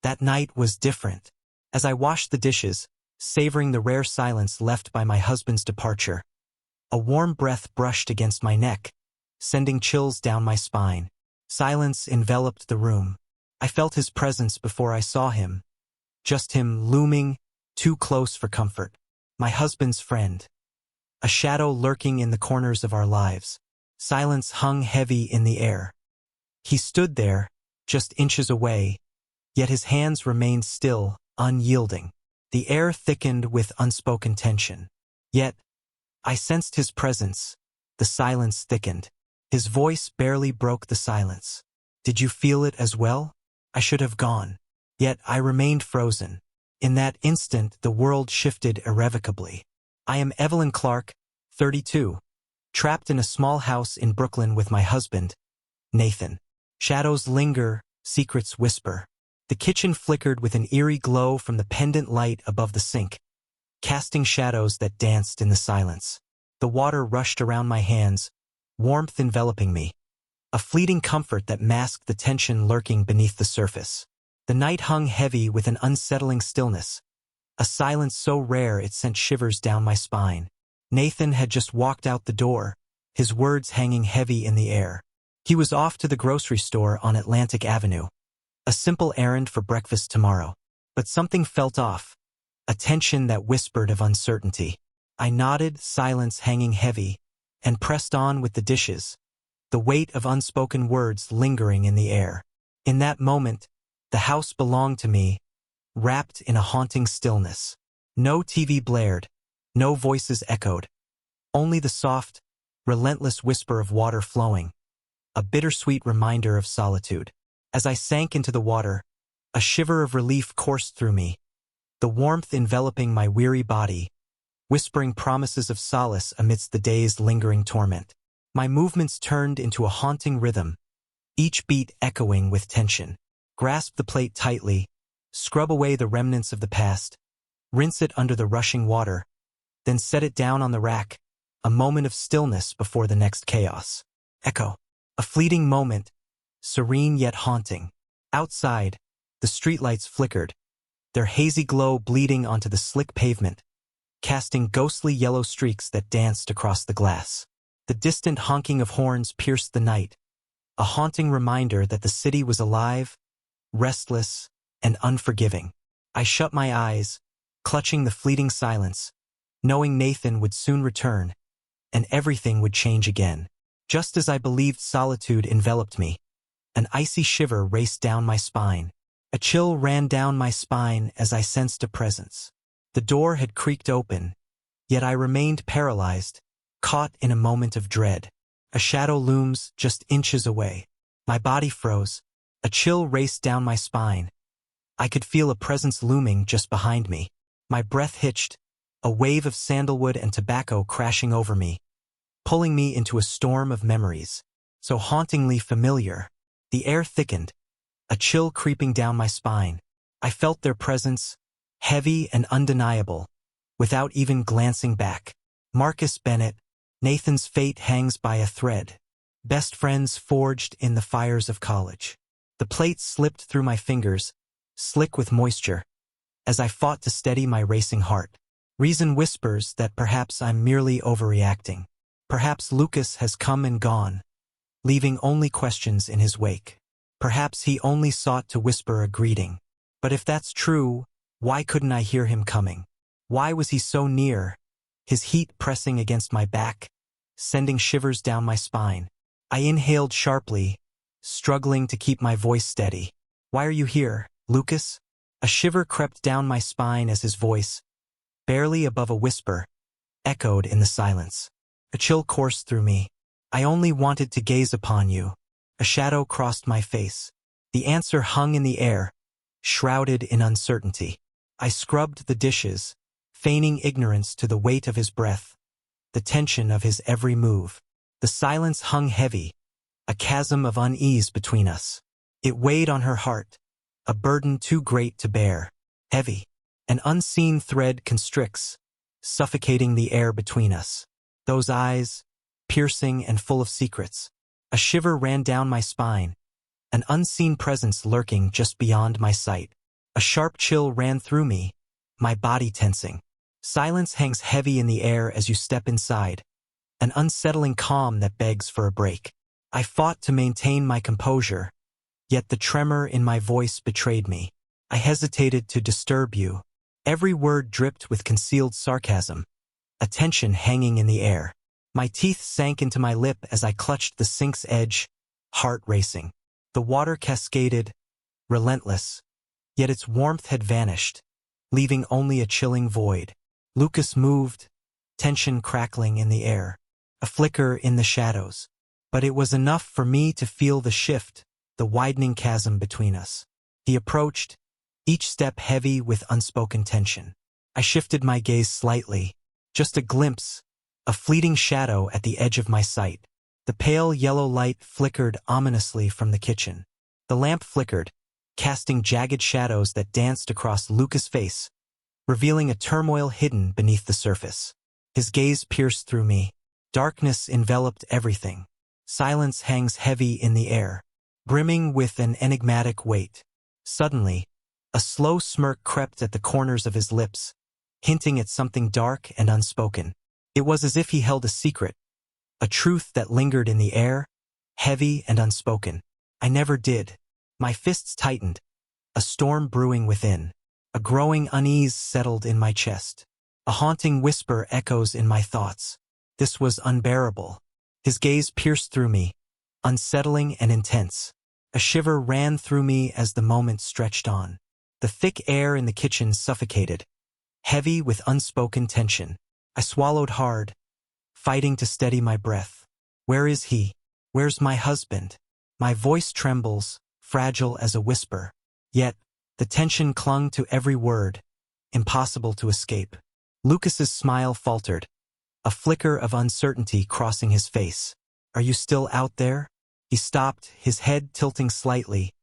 That night was different. As I washed the dishes, savoring the rare silence left by my husband's departure, a warm breath brushed against my neck, sending chills down my spine. Silence enveloped the room. I felt his presence before I saw him. Just him looming, too close for comfort. My husband's friend. A shadow lurking in the corners of our lives. Silence hung heavy in the air. He stood there, just inches away, yet his hands remained still, unyielding. The air thickened with unspoken tension. Yet, I sensed his presence. The silence thickened. His voice barely broke the silence. Did you feel it as well? I should have gone. Yet I remained frozen. In that instant, the world shifted irrevocably. I am Evelyn Clark, 32, trapped in a small house in Brooklyn with my husband, Nathan. Shadows linger, secrets whisper. The kitchen flickered with an eerie glow from the pendant light above the sink, casting shadows that danced in the silence. The water rushed around my hands, warmth enveloping me, a fleeting comfort that masked the tension lurking beneath the surface. The night hung heavy with an unsettling stillness, a silence so rare it sent shivers down my spine. Nathan had just walked out the door, his words hanging heavy in the air. He was off to the grocery store on Atlantic Avenue. A simple errand for breakfast tomorrow. But something felt off, a tension that whispered of uncertainty. I nodded, silence hanging heavy, and pressed on with the dishes, the weight of unspoken words lingering in the air. In that moment, the house belonged to me, wrapped in a haunting stillness. No TV blared, no voices echoed, only the soft, relentless whisper of water flowing, a bittersweet reminder of solitude. As I sank into the water, a shiver of relief coursed through me, the warmth enveloping my weary body, whispering promises of solace amidst the day's lingering torment. My movements turned into a haunting rhythm, each beat echoing with tension. Grasp the plate tightly, scrub away the remnants of the past, rinse it under the rushing water, then set it down on the rack, a moment of stillness before the next chaos. Echo. A fleeting moment, serene yet haunting. Outside, the streetlights flickered, their hazy glow bleeding onto the slick pavement, casting ghostly yellow streaks that danced across the glass. The distant honking of horns pierced the night, a haunting reminder that the city was alive, restless, and unforgiving. I shut my eyes, clutching the fleeting silence, knowing Nathan would soon return, and everything would change again. Just as I believed solitude enveloped me, an icy shiver raced down my spine. A chill ran down my spine as I sensed a presence. The door had creaked open, yet I remained paralyzed, caught in a moment of dread. A shadow looms just inches away. My body froze. A chill raced down my spine. I could feel a presence looming just behind me. My breath hitched, a wave of sandalwood and tobacco crashing over me, pulling me into a storm of memories, so hauntingly familiar. The air thickened, a chill creeping down my spine. I felt their presence, heavy and undeniable, without even glancing back. Marcus Bennett, Nathan's fate hangs by a thread. Best friends forged in the fires of college. The plate slipped through my fingers, slick with moisture, as I fought to steady my racing heart. Reason whispers that perhaps I'm merely overreacting. Perhaps Lucas has come and gone, leaving only questions in his wake. Perhaps he only sought to whisper a greeting. But if that's true, why couldn't I hear him coming? Why was he so near, his heat pressing against my back, sending shivers down my spine? I inhaled sharply, struggling to keep my voice steady. Why are you here, Lucas? A shiver crept down my spine as his voice, barely above a whisper, echoed in the silence. A chill coursed through me. I only wanted to gaze upon you. A shadow crossed my face. The answer hung in the air, shrouded in uncertainty. I scrubbed the dishes, feigning ignorance to the weight of his breath, the tension of his every move. The silence hung heavy, a chasm of unease between us. It weighed on her heart, a burden too great to bear. Heavy. An unseen thread constricts, suffocating the air between us. Those eyes, piercing and full of secrets. A shiver ran down my spine, an unseen presence lurking just beyond my sight. A sharp chill ran through me, my body tensing. Silence hangs heavy in the air as you step inside, an unsettling calm that begs for a break. I fought to maintain my composure, yet the tremor in my voice betrayed me. I hesitated to disturb you. Every word dripped with concealed sarcasm, a tension hanging in the air. My teeth sank into my lip as I clutched the sink's edge, heart racing. The water cascaded, relentless, yet its warmth had vanished, leaving only a chilling void. Lucas moved, tension crackling in the air, a flicker in the shadows. But it was enough for me to feel the shift, the widening chasm between us. He approached, each step heavy with unspoken tension. I shifted my gaze slightly, just a glimpse, a fleeting shadow at the edge of my sight. The pale yellow light flickered ominously from the kitchen. The lamp flickered, casting jagged shadows that danced across Lucas' face, revealing a turmoil hidden beneath the surface. His gaze pierced through me. Darkness enveloped everything. Silence hangs heavy in the air, brimming with an enigmatic weight. Suddenly, a slow smirk crept at the corners of his lips, hinting at something dark and unspoken. It was as if he held a secret, a truth that lingered in the air, heavy and unspoken. I never did. My fists tightened, a storm brewing within. A growing unease settled in my chest. A haunting whisper echoes in my thoughts. This was unbearable. His gaze pierced through me, unsettling and intense. A shiver ran through me as the moment stretched on. The thick air in the kitchen suffocated, heavy with unspoken tension. I swallowed hard, fighting to steady my breath. Where is he? Where's my husband? My voice trembles, fragile as a whisper. Yet, the tension clung to every word, impossible to escape. Lucas's smile faltered, a flicker of uncertainty crossing his face. Are you still out there? He stopped, his head tilting slightly,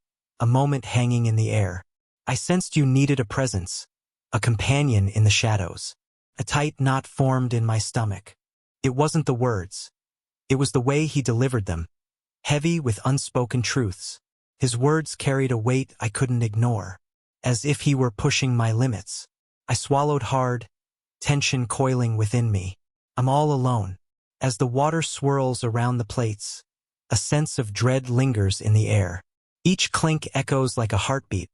a moment hanging in the air. I sensed you needed a presence, a companion in the shadows. A tight knot formed in my stomach. It wasn't the words. It was the way he delivered them, heavy with unspoken truths. His words carried a weight I couldn't ignore, as if he were pushing my limits. I swallowed hard, tension coiling within me. I'm all alone. As the water swirls around the plates, a sense of dread lingers in the air. Each clink echoes like a heartbeat,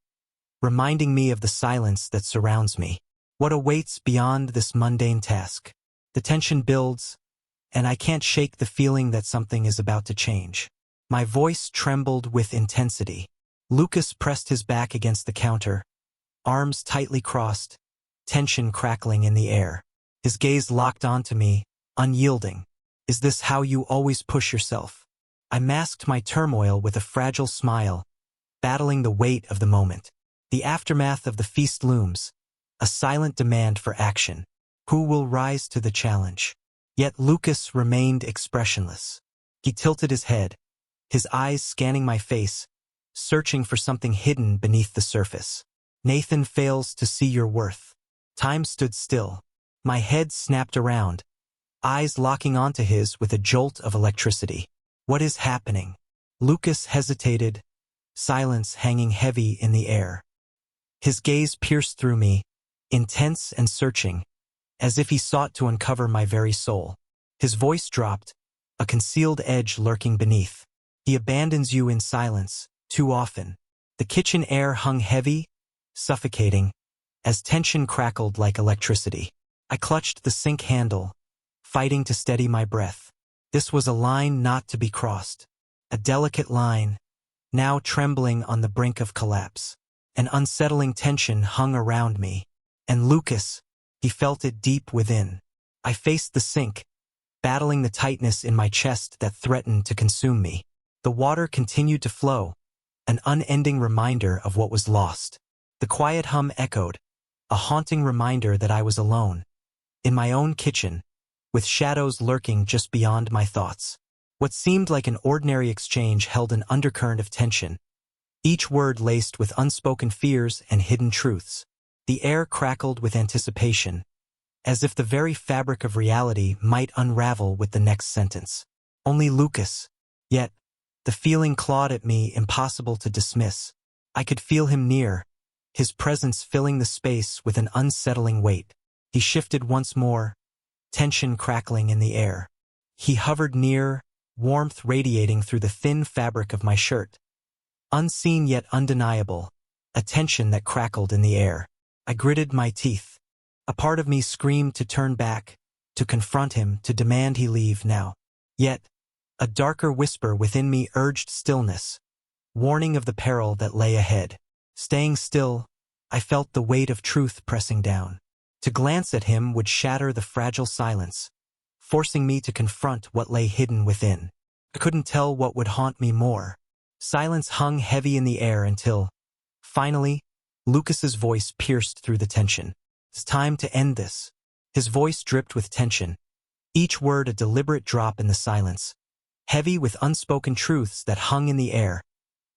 reminding me of the silence that surrounds me. What awaits beyond this mundane task? The tension builds, and I can't shake the feeling that something is about to change. My voice trembled with intensity. Lucas pressed his back against the counter, arms tightly crossed, tension crackling in the air. His gaze locked onto me, unyielding. Is this how you always push yourself? I masked my turmoil with a fragile smile, battling the weight of the moment. The aftermath of the feast looms, a silent demand for action. Who will rise to the challenge? Yet Lucas remained expressionless. He tilted his head, his eyes scanning my face, searching for something hidden beneath the surface. Nathan fails to see your worth. Time stood still. My head snapped around, eyes locking onto his with a jolt of electricity. What is happening? Lucas hesitated, silence hanging heavy in the air. His gaze pierced through me, intense and searching, as if he sought to uncover my very soul. His voice dropped, a concealed edge lurking beneath. He abandons you in silence, too often. The kitchen air hung heavy, suffocating, as tension crackled like electricity. I clutched the sink handle, fighting to steady my breath. This was a line not to be crossed. A delicate line, now trembling on the brink of collapse. An unsettling tension hung around me. And Lucas, he felt it deep within. I faced the sink, battling the tightness in my chest that threatened to consume me. The water continued to flow, an unending reminder of what was lost. The quiet hum echoed, a haunting reminder that I was alone, in my own kitchen, with shadows lurking just beyond my thoughts. What seemed like an ordinary exchange held an undercurrent of tension, each word laced with unspoken fears and hidden truths. The air crackled with anticipation, as if the very fabric of reality might unravel with the next sentence. Only Lucas. Yet, the feeling clawed at me, impossible to dismiss. I could feel him near, his presence filling the space with an unsettling weight. He shifted once more, tension crackling in the air. He hovered near, warmth radiating through the thin fabric of my shirt. Unseen yet undeniable, a tension that crackled in the air. I gritted my teeth. A part of me screamed to turn back, to confront him, to demand he leave now. Yet, a darker whisper within me urged stillness, warning of the peril that lay ahead. Staying still, I felt the weight of truth pressing down. To glance at him would shatter the fragile silence, forcing me to confront what lay hidden within. I couldn't tell what would haunt me more. Silence hung heavy in the air until, finally, Lucas's voice pierced through the tension. It's time to end this. His voice dripped with tension, each word a deliberate drop in the silence, heavy with unspoken truths that hung in the air,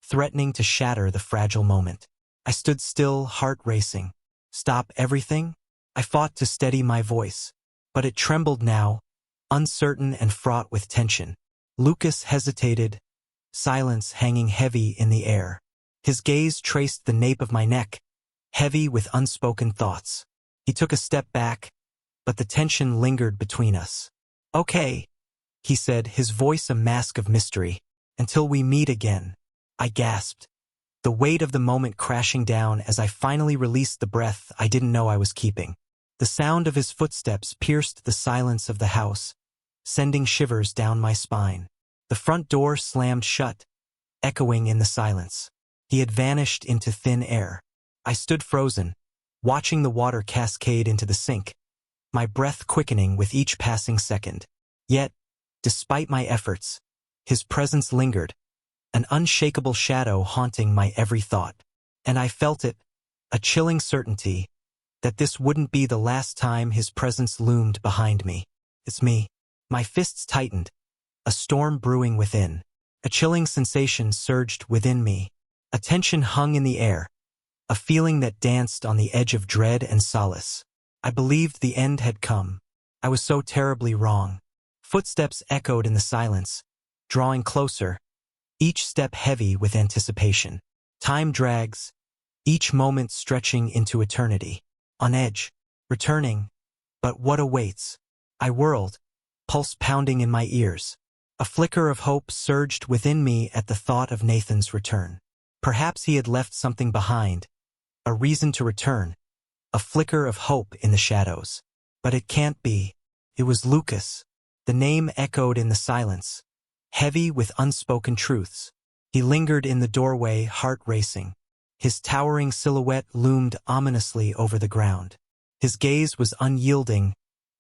threatening to shatter the fragile moment. I stood still, heart racing. Stop everything? I fought to steady my voice, but it trembled now, uncertain and fraught with tension. Lucas hesitated, silence hanging heavy in the air. His gaze traced the nape of my neck, heavy with unspoken thoughts. He took a step back, but the tension lingered between us. "Okay," he said, his voice a mask of mystery. "Until we meet again." I gasped, the weight of the moment crashing down as I finally released the breath I didn't know I was keeping. The sound of his footsteps pierced the silence of the house, sending shivers down my spine. The front door slammed shut, echoing in the silence. He had vanished into thin air. I stood frozen, watching the water cascade into the sink, my breath quickening with each passing second. Yet, despite my efforts, his presence lingered, an unshakable shadow haunting my every thought. And I felt it, a chilling certainty, that this wouldn't be the last time his presence loomed behind me. "It's me." My fists tightened, a storm brewing within. A chilling sensation surged within me. A tension hung in the air, a feeling that danced on the edge of dread and solace. I believed the end had come. I was so terribly wrong. Footsteps echoed in the silence, drawing closer, each step heavy with anticipation. Time drags, each moment stretching into eternity. On edge, returning, but what awaits? I whirled, pulse pounding in my ears. A flicker of hope surged within me at the thought of Nathan's return. Perhaps he had left something behind, a reason to return, a flicker of hope in the shadows. But it can't be. It was Lucas. The name echoed in the silence, heavy with unspoken truths. He lingered in the doorway, heart racing. His towering silhouette loomed ominously over the ground. His gaze was unyielding,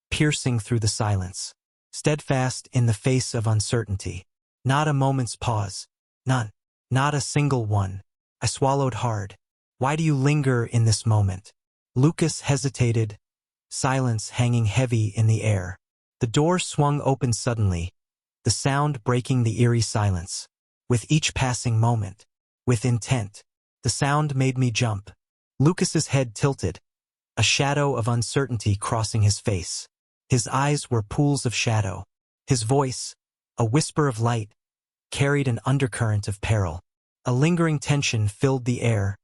piercing through the silence, steadfast in the face of uncertainty. Not a moment's pause. None. Not a single one. I swallowed hard. "Why do you linger in this moment?" Lucas hesitated, silence hanging heavy in the air. The door swung open suddenly, the sound breaking the eerie silence. With each passing moment, with intent, the sound made me jump. Lucas's head tilted, a shadow of uncertainty crossing his face. His eyes were pools of shadow. His voice, a whisper of light, carried an undercurrent of peril. A lingering tension filled the air,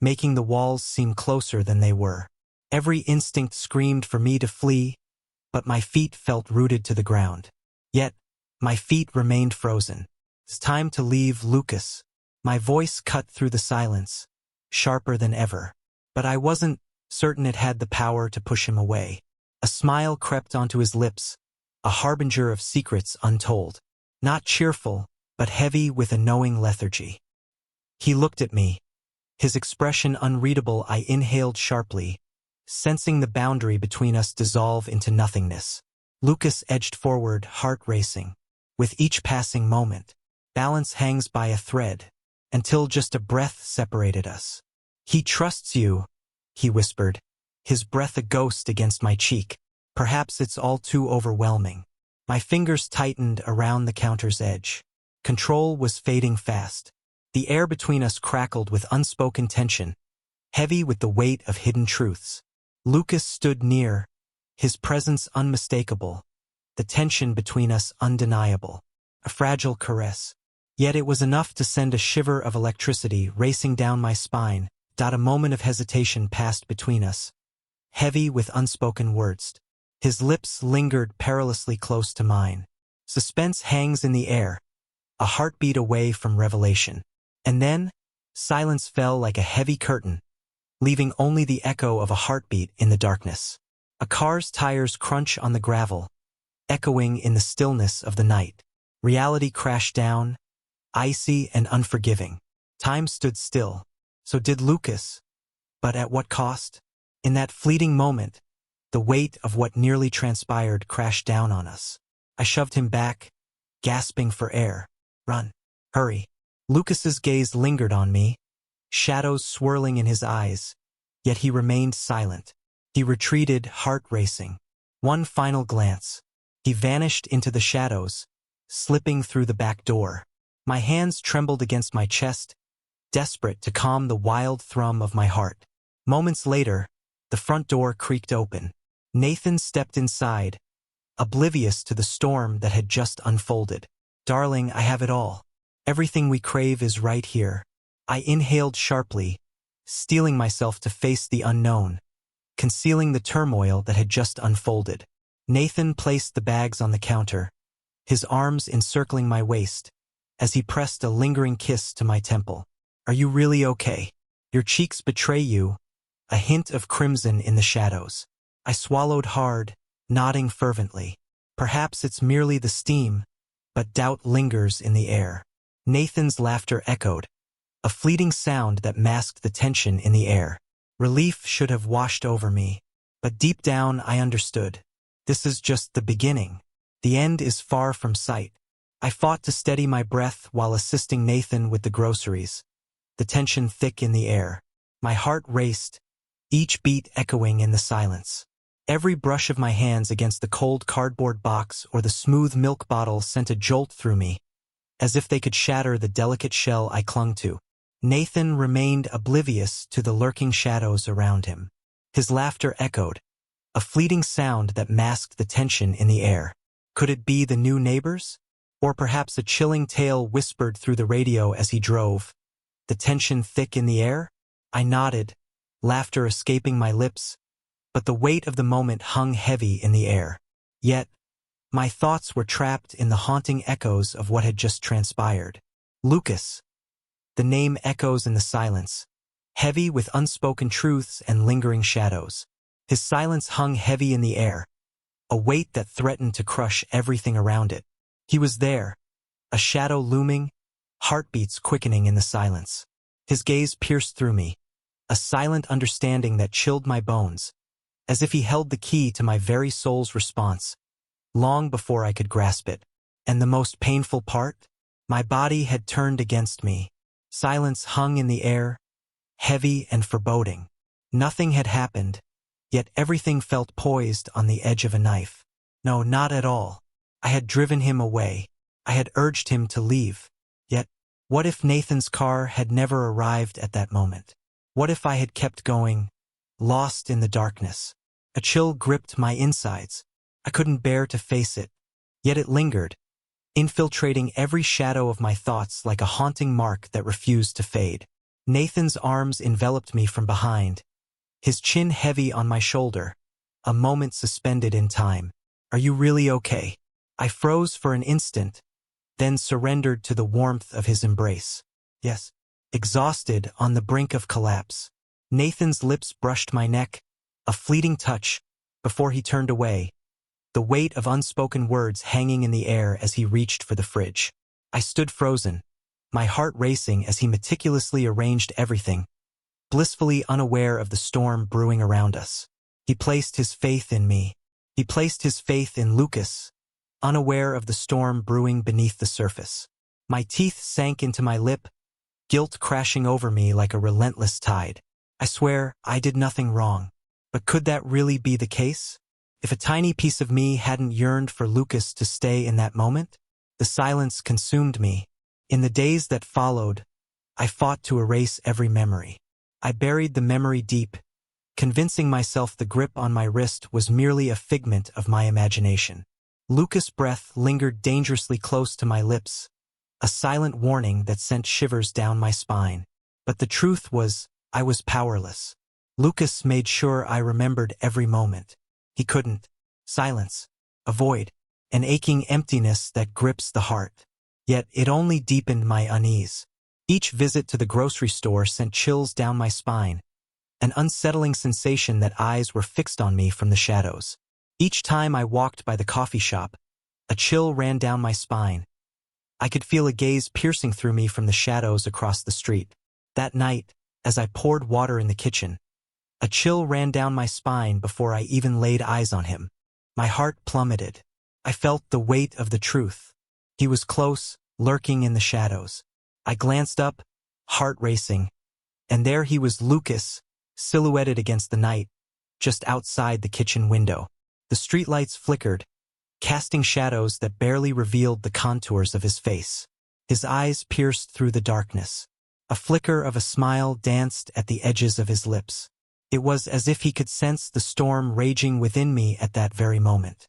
making the walls seem closer than they were. Every instinct screamed for me to flee, but my feet felt rooted to the ground. Yet, my feet remained frozen. "It's time to leave, Lucas." My voice cut through the silence, sharper than ever. But I wasn't certain it had the power to push him away. A smile crept onto his lips, a harbinger of secrets untold. Not cheerful, but heavy with a knowing lethargy. He looked at me, his expression unreadable. I inhaled sharply, sensing the boundary between us dissolve into nothingness. Lucas edged forward, heart racing. With each passing moment, balance hangs by a thread, until just a breath separated us. "He trusts you," he whispered, his breath a ghost against my cheek. Perhaps it's all too overwhelming. My fingers tightened around the counter's edge. Control was fading fast. The air between us crackled with unspoken tension, heavy with the weight of hidden truths. Lucas stood near, his presence unmistakable, the tension between us undeniable. A fragile caress. Yet it was enough to send a shiver of electricity racing down my spine. A moment of hesitation passed between us, heavy with unspoken words. His lips lingered perilously close to mine. Suspense hangs in the air, a heartbeat away from revelation. And then, silence fell like a heavy curtain, leaving only the echo of a heartbeat in the darkness. A car's tires crunch on the gravel, echoing in the stillness of the night. Reality crashed down, icy and unforgiving. Time stood still. So did Lucas. But at what cost? In that fleeting moment, the weight of what nearly transpired crashed down on us. I shoved him back, gasping for air. Run. Hurry. Lucas's gaze lingered on me, shadows swirling in his eyes, yet he remained silent. He retreated, heart racing. One final glance. He vanished into the shadows, slipping through the back door. My hands trembled against my chest, desperate to calm the wild thrum of my heart. Moments later, the front door creaked open. Nathan stepped inside, oblivious to the storm that had just unfolded. Darling, I have it all. Everything we crave is right here. I inhaled sharply, steeling myself to face the unknown, concealing the turmoil that had just unfolded. Nathan placed the bags on the counter, his arms encircling my waist, as he pressed a lingering kiss to my temple. Are you really okay? Your cheeks betray you, a hint of crimson in the shadows. I swallowed hard, nodding fervently. Perhaps it's merely the steam, but doubt lingers in the air. Nathan's laughter echoed, a fleeting sound that masked the tension in the air. Relief should have washed over me, but deep down I understood. This is just the beginning. The end is far from sight. I fought to steady my breath while assisting Nathan with the groceries, the tension thick in the air. My heart raced, each beat echoing in the silence. Every brush of my hands against the cold cardboard box or the smooth milk bottle sent a jolt through me, as if they could shatter the delicate shell I clung to. Nathan remained oblivious to the lurking shadows around him. His laughter echoed, a fleeting sound that masked the tension in the air. Could it be the new neighbors? Or perhaps a chilling tale whispered through the radio as he drove, the tension thick in the air? I nodded, laughter escaping my lips, but the weight of the moment hung heavy in the air. Yet, my thoughts were trapped in the haunting echoes of what had just transpired. Lucas. The name echoes in the silence, heavy with unspoken truths and lingering shadows. His silence hung heavy in the air, a weight that threatened to crush everything around it. He was there, a shadow looming, heartbeats quickening in the silence. His gaze pierced through me, a silent understanding that chilled my bones, as if he held the key to my very soul's response, long before I could grasp it. And the most painful part? My body had turned against me. Silence hung in the air, heavy and foreboding. Nothing had happened, yet everything felt poised on the edge of a knife. No, not at all. I had driven him away. I had urged him to leave. Yet, what if Nathan's car had never arrived at that moment? What if I had kept going, lost in the darkness? A chill gripped my insides. I couldn't bear to face it, yet it lingered, infiltrating every shadow of my thoughts like a haunting mark that refused to fade. Nathan's arms enveloped me from behind, his chin heavy on my shoulder, a moment suspended in time. Are you really okay? I froze for an instant, then surrendered to the warmth of his embrace. Yes. Exhausted, on the brink of collapse. Nathan's lips brushed my neck, a fleeting touch, before he turned away, the weight of unspoken words hanging in the air as he reached for the fridge. I stood frozen, my heart racing as he meticulously arranged everything, blissfully unaware of the storm brewing around us. He placed his faith in me. He placed his faith in Lucas, unaware of the storm brewing beneath the surface. My teeth sank into my lip, guilt crashing over me like a relentless tide. I swear, I did nothing wrong. But could that really be the case? If a tiny piece of me hadn't yearned for Lucas to stay in that moment? The silence consumed me. In the days that followed, I fought to erase every memory. I buried the memory deep, convincing myself the grip on my wrist was merely a figment of my imagination. Lucas' breath lingered dangerously close to my lips, a silent warning that sent shivers down my spine. But the truth was, I was powerless. Lucas made sure I remembered every moment. He couldn't. Silence. A void. An aching emptiness that grips the heart. Yet it only deepened my unease. Each visit to the grocery store sent chills down my spine, an unsettling sensation that eyes were fixed on me from the shadows. Each time I walked by the coffee shop, a chill ran down my spine. I could feel a gaze piercing through me from the shadows across the street. That night, as I poured water in the kitchen, a chill ran down my spine before I even laid eyes on him. My heart plummeted. I felt the weight of the truth. He was close, lurking in the shadows. I glanced up, heart racing, and there he was, Lucas, silhouetted against the night, just outside the kitchen window. The streetlights flickered, casting shadows that barely revealed the contours of his face. His eyes pierced through the darkness. A flicker of a smile danced at the edges of his lips. It was as if he could sense the storm raging within me at that very moment.